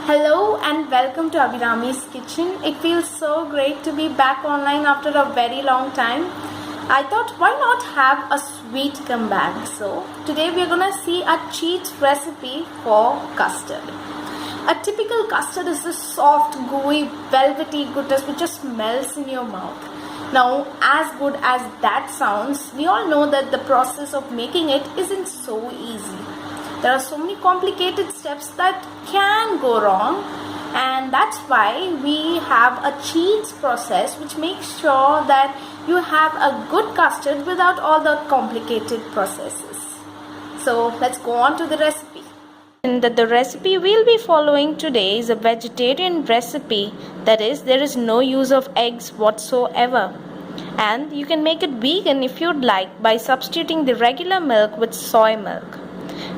Hello and welcome to Abhirami's Kitchen. It feels so great to be back online after a very long time. I thought why not have a sweet comeback. So today we are gonna see a cheat recipe for custard. A typical custard is this soft, gooey, velvety goodness which just melts in your mouth. Now, as good as that sounds, we all know that the process of making it isn't so easy. There are so many complicated steps that can go wrong, and that's why we have a cheat process which makes sure that you have a good custard without all the complicated processes. So let's go on to the recipe. And the recipe we'll be following today is a vegetarian recipe, that is, there is no use of eggs whatsoever. And you can make it vegan if you'd like by substituting the regular milk with soy milk.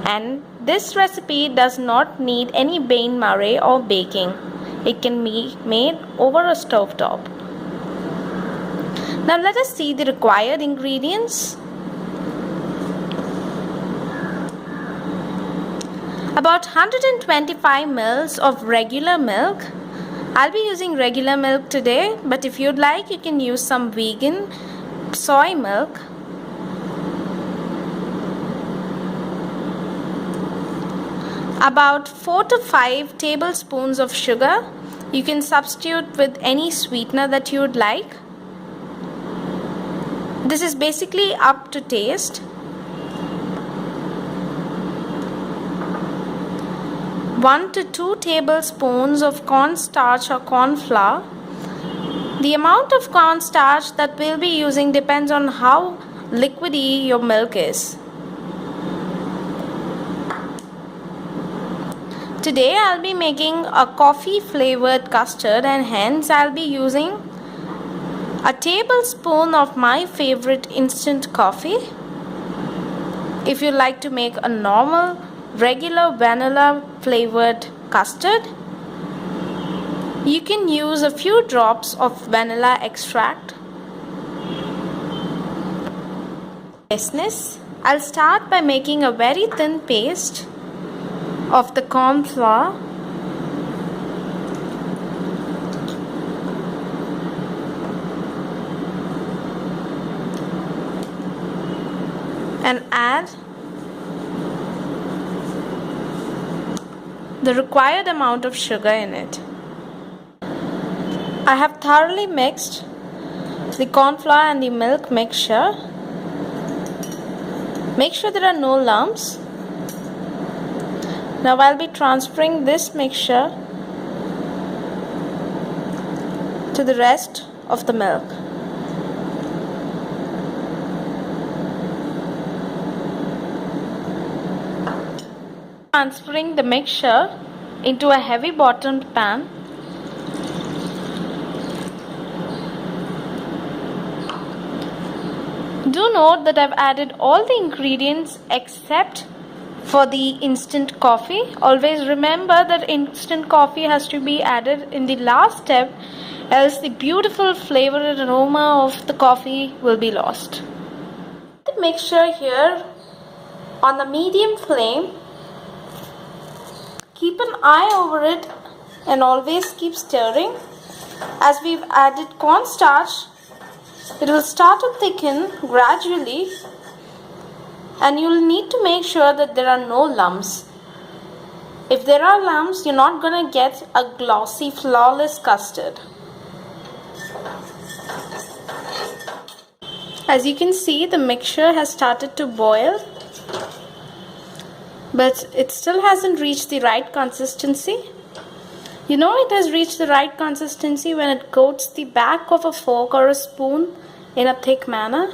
And this recipe does not need any bain-marie or baking. It can be made over a stove top. Now let us see the required ingredients. About 125 ml of regular milk. I'll be using regular milk today, but if you'd like, you can use some vegan soy milk. About 4 to 5 tablespoons of sugar. You can substitute with any sweetener that you would like. This is basically up to taste. 1 to 2 tablespoons of cornstarch or corn flour. The amount of cornstarch that we'll be using depends on how liquidy your milk is. Today I'll be making a coffee flavored custard, and hence I'll be using a tablespoon of my favorite instant coffee. If you like to make a normal regular vanilla flavored custard, you can use a few drops of vanilla extract. I'll start by making a very thin paste of the corn flour. And add the required amount of sugar in it. I have thoroughly mixed the corn flour and the milk mixture. Make sure there are no lumps. Now I'll be transferring this mixture to the rest of the milk. Transferring the mixture into a heavy bottomed pan. Do note that I've added all the ingredients except for the instant coffee. Always remember that instant coffee has to be added in the last step, else the beautiful flavor and aroma of the coffee will be lost. The mixture here on the medium flame. Keep an eye over it and always keep stirring. As we've added cornstarch, it will start to thicken gradually, and you'll need to make sure that there are no lumps. If there are lumps, you're not going to get a glossy, flawless custard. As you can see, the mixture has started to boil, but it still hasn't reached the right consistency. You know it has reached the right consistency when it coats the back of a fork or a spoon in a thick manner.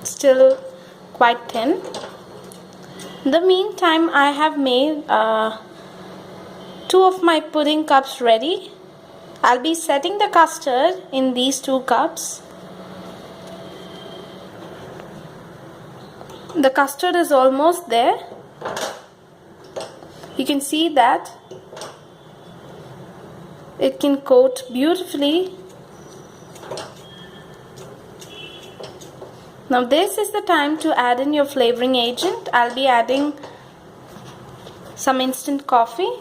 Still quite thin. In the meantime, I have made 2 of my pudding cups ready. I'll be setting the custard in these 2 cups. The custard is almost there. You can see that it can coat beautifully. Now this is the time to add in your flavoring agent. I'll be adding some instant coffee.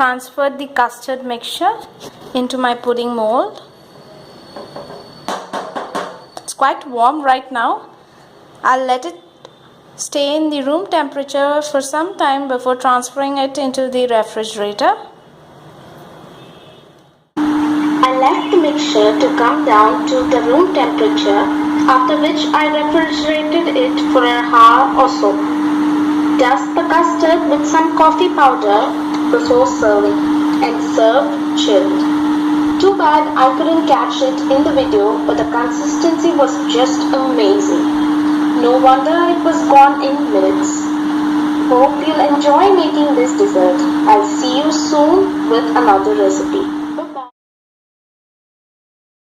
transferred the custard mixture into my pudding mold. It's quite warm right now. I'll let it stay in the room temperature for some time before transferring it into the refrigerator. I left the mixture to come down to the room temperature, after which I refrigerated it for an hour or so. Dust the custard with some coffee powder before serving and serve chilled. Too bad I couldn't catch it in the video, but the consistency was just amazing. No wonder it was gone in minutes. Hope you'll enjoy making this dessert. I'll see you soon with another recipe.